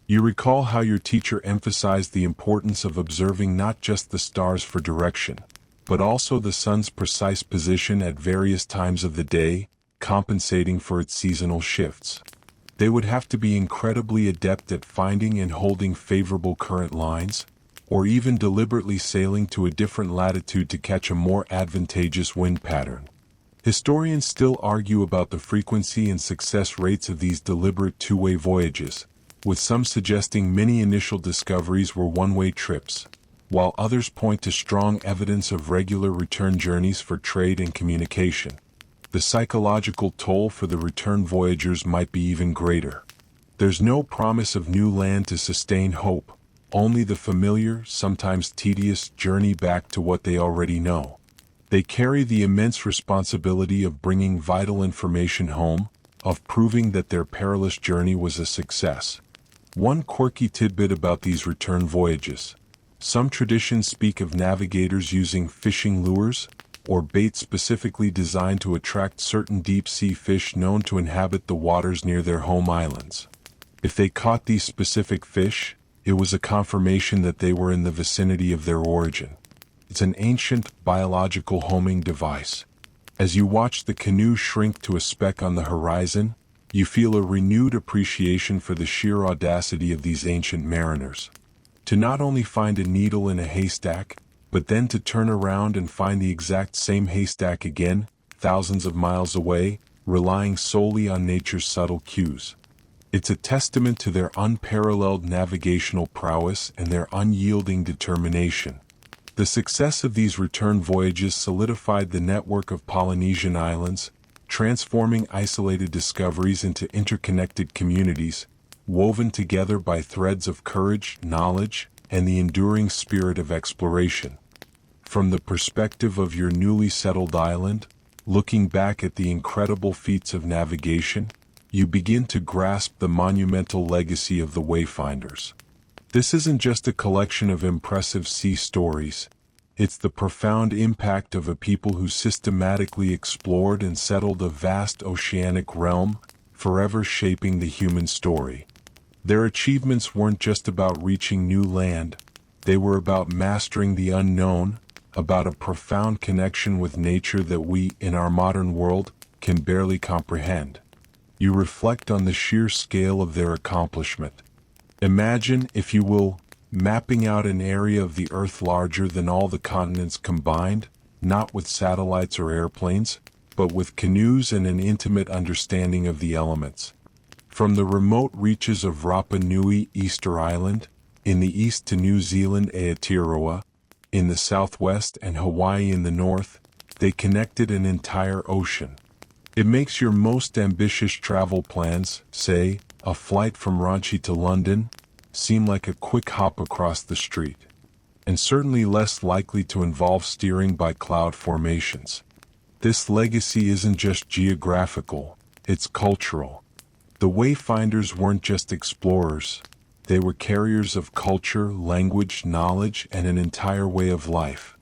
[SPEAKER 1] You recall how your teacher emphasized the importance of observing not just the stars for direction, but also the sun's precise position at various times of the day, compensating for its seasonal shifts. They would have to be incredibly adept at finding and holding favorable current lines, or even deliberately sailing to a different latitude to catch a more advantageous wind pattern. Historians still argue about the frequency and success rates of these deliberate two-way voyages, with some suggesting many initial discoveries were one-way trips, while others point to strong evidence of regular return journeys for trade and communication. The psychological toll for the return voyagers might be even greater. There's no promise of new land to sustain hope, only the familiar, sometimes tedious, journey back to what they already know. They carry the immense responsibility of bringing vital information home, of proving that their perilous journey was a success. One quirky tidbit about these return voyages. Some traditions speak of navigators using fishing lures, or bait specifically designed to attract certain deep-sea fish known to inhabit the waters near their home islands. If they caught these specific fish, it was a confirmation that they were in the vicinity of their origin. It's an ancient, biological homing device. As you watch the canoe shrink to a speck on the horizon, you feel a renewed appreciation for the sheer audacity of these ancient mariners. To not only find a needle in a haystack, but then to turn around and find the exact same haystack again, thousands of miles away, relying solely on nature's subtle cues. It's a testament to their unparalleled navigational prowess and their unyielding determination. The success of these return voyages solidified the network of Polynesian islands, transforming isolated discoveries into interconnected communities, woven together by threads of courage, knowledge, and the enduring spirit of exploration. From the perspective of your newly settled island, looking back at the incredible feats of navigation, you begin to grasp the monumental legacy of the Wayfinders. This isn't just a collection of impressive sea stories, it's the profound impact of a people who systematically explored and settled a vast oceanic realm, forever shaping the human story. Their achievements weren't just about reaching new land, they were about mastering the unknown, about a profound connection with nature that we, in our modern world, can barely comprehend. You reflect on the sheer scale of their accomplishment. Imagine, if you will, mapping out an area of the Earth larger than all the continents combined, not with satellites or airplanes, but with canoes and an intimate understanding of the elements. From the remote reaches of Rapa Nui, Easter Island, in the east to New Zealand, Aotearoa, in the southwest, and Hawaii in the north, they connected an entire ocean. It makes your most ambitious travel plans, say, a flight from Ranchi to London, seem like a quick hop across the street, and certainly less likely to involve steering by cloud formations. This legacy isn't just geographical, it's cultural. The Wayfinders weren't just explorers, they were carriers of culture, language, knowledge, and an entire way of life.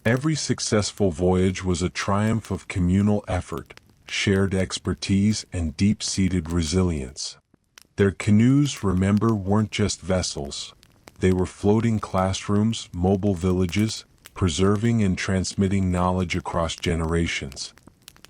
[SPEAKER 1] Every successful voyage was a triumph of communal effort, shared expertise, and deep-seated resilience. Their canoes, remember, weren't just vessels. They were floating classrooms, mobile villages, preserving and transmitting knowledge across generations.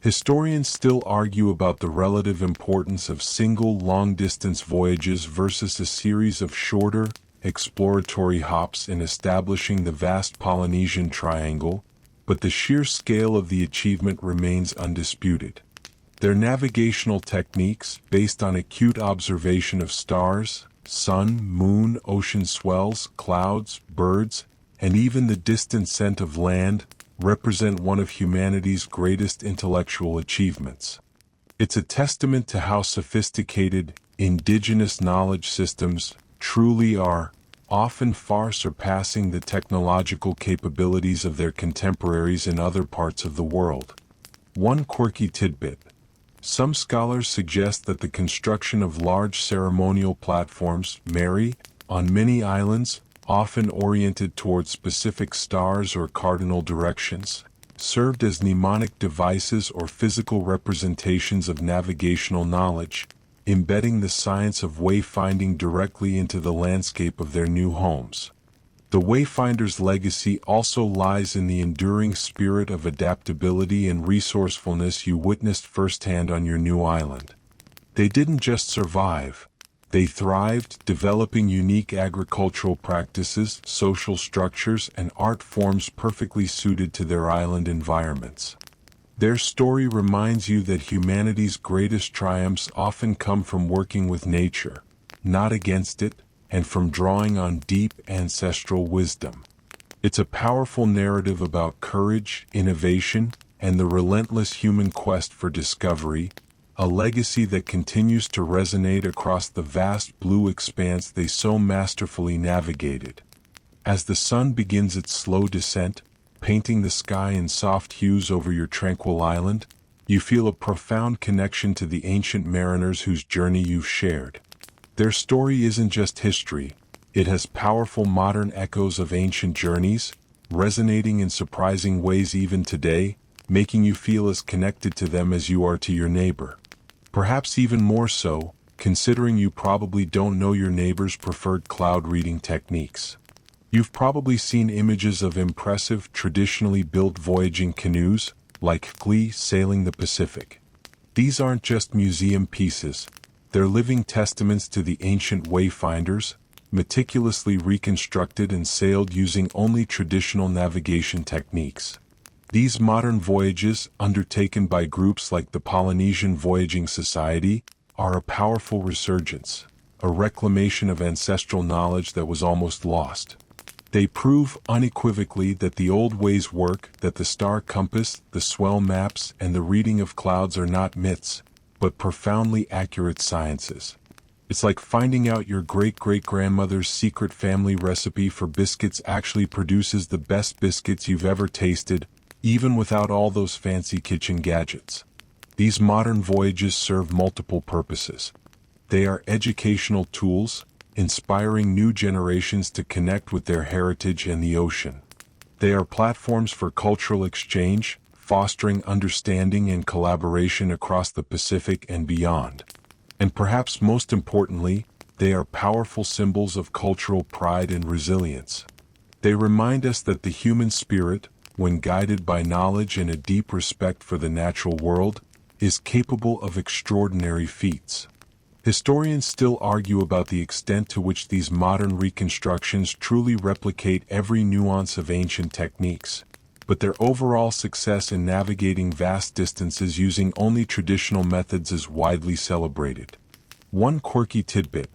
[SPEAKER 1] Historians still argue about the relative importance of single long-distance voyages versus a series of shorter, exploratory hops in establishing the vast Polynesian Triangle, but the sheer scale of the achievement remains undisputed. Their navigational techniques, based on acute observation of stars, sun, moon, ocean swells, clouds, birds, and even the distant scent of land, represent one of humanity's greatest intellectual achievements. It's a testament to how sophisticated, indigenous knowledge systems truly are, often far surpassing the technological capabilities of their contemporaries in other parts of the world. One quirky tidbit. Some scholars suggest that the construction of large ceremonial platforms, on many islands, often oriented toward specific stars or cardinal directions, served as mnemonic devices or physical representations of navigational knowledge, embedding the science of wayfinding directly into the landscape of their new homes. The Wayfinders' legacy also lies in the enduring spirit of adaptability and resourcefulness you witnessed firsthand on your new island. They didn't just survive, they thrived, developing unique agricultural practices, social structures, and art forms perfectly suited to their island environments. Their story reminds you that humanity's greatest triumphs often come from working with nature, not against it, and from drawing on deep ancestral wisdom. It's a powerful narrative about courage, innovation, and the relentless human quest for discovery, a legacy that continues to resonate across the vast blue expanse they so masterfully navigated. As the sun begins its slow descent, painting the sky in soft hues over your tranquil island, you feel a profound connection to the ancient mariners whose journey you've shared. Their story isn't just history, it has powerful modern echoes of ancient journeys, resonating in surprising ways even today, making you feel as connected to them as you are to your neighbor. Perhaps even more so, considering you probably don't know your neighbor's preferred cloud reading techniques. You've probably seen images of impressive, traditionally built voyaging canoes, like Glee sailing the Pacific. These aren't just museum pieces. They're living testaments to the ancient wayfinders, meticulously reconstructed and sailed using only traditional navigation techniques. These modern voyages, undertaken by groups like the Polynesian Voyaging Society, are a powerful resurgence, a reclamation of ancestral knowledge that was almost lost. They prove unequivocally that the old ways work, that the star compass, the swell maps, and the reading of clouds are not myths, but profoundly accurate sciences. It's like finding out your great-great-grandmother's secret family recipe for biscuits actually produces the best biscuits you've ever tasted, even without all those fancy kitchen gadgets. These modern voyages serve multiple purposes. They are educational tools, inspiring new generations to connect with their heritage and the ocean. They are platforms for cultural exchange, fostering understanding and collaboration across the Pacific and beyond. And perhaps most importantly, they are powerful symbols of cultural pride and resilience. They remind us that the human spirit, when guided by knowledge and a deep respect for the natural world, is capable of extraordinary feats. Historians still argue about the extent to which these modern reconstructions truly replicate every nuance of ancient techniques, but their overall success in navigating vast distances using only traditional methods is widely celebrated. One quirky tidbit: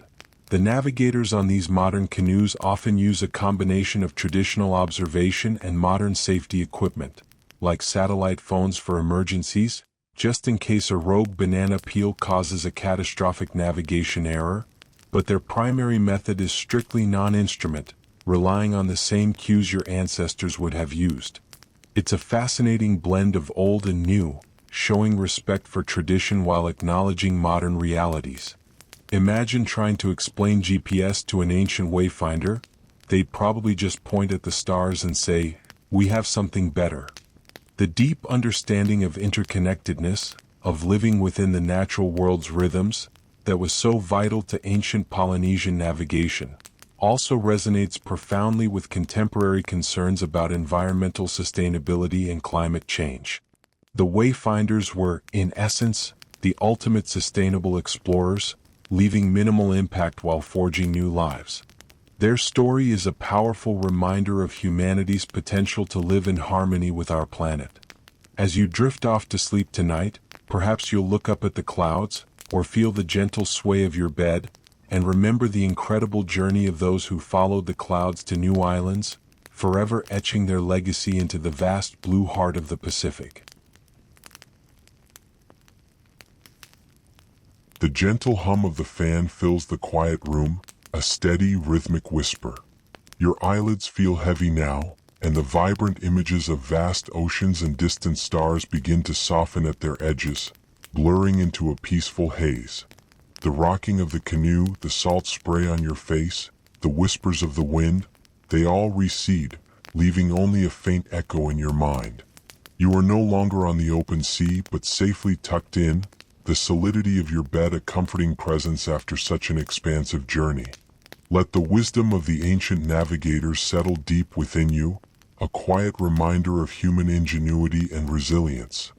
[SPEAKER 1] the navigators on these modern canoes often use a combination of traditional observation and modern safety equipment, like satellite phones for emergencies, just in case a rogue banana peel causes a catastrophic navigation error, but their primary method is strictly non-instrument, relying on the same cues your ancestors would have used. It's a fascinating blend of old and new, showing respect for tradition while acknowledging modern realities. Imagine trying to explain GPS to an ancient wayfinder. They'd probably just point at the stars and say, "We have something better." The deep understanding of interconnectedness, of living within the natural world's rhythms, that was so vital to ancient Polynesian navigation, also resonates profoundly with contemporary concerns about environmental sustainability and climate change. The Wayfinders were, in essence, the ultimate sustainable explorers, leaving minimal impact while forging new lives. Their story is a powerful reminder of humanity's potential to live in harmony with our planet. As you drift off to sleep tonight, perhaps you'll look up at the clouds, or feel the gentle sway of your bed, and remember the incredible journey of those who followed the clouds to new islands, forever etching their legacy into the vast blue heart of the Pacific.
[SPEAKER 2] The gentle hum of the fan fills the quiet room, a steady, rhythmic whisper. Your eyelids feel heavy now, and the vibrant images of vast oceans and distant stars begin to soften at their edges, blurring into a peaceful haze. The rocking of the canoe, the salt spray on your face, the whispers of the wind, they all recede, leaving only a faint echo in your mind. You are no longer on the open sea, but safely tucked in, the solidity of your bed a comforting presence after such an expansive journey. Let the wisdom of the ancient navigators settle deep within you, a quiet reminder of human ingenuity and resilience.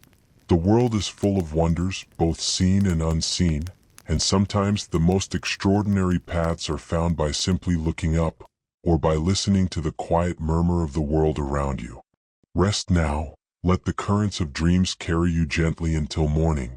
[SPEAKER 2] The world is full of wonders, both seen and unseen, and sometimes the most extraordinary paths are found by simply looking up, or by listening to the quiet murmur of the world around you. Rest now, let the currents of dreams carry you gently until morning.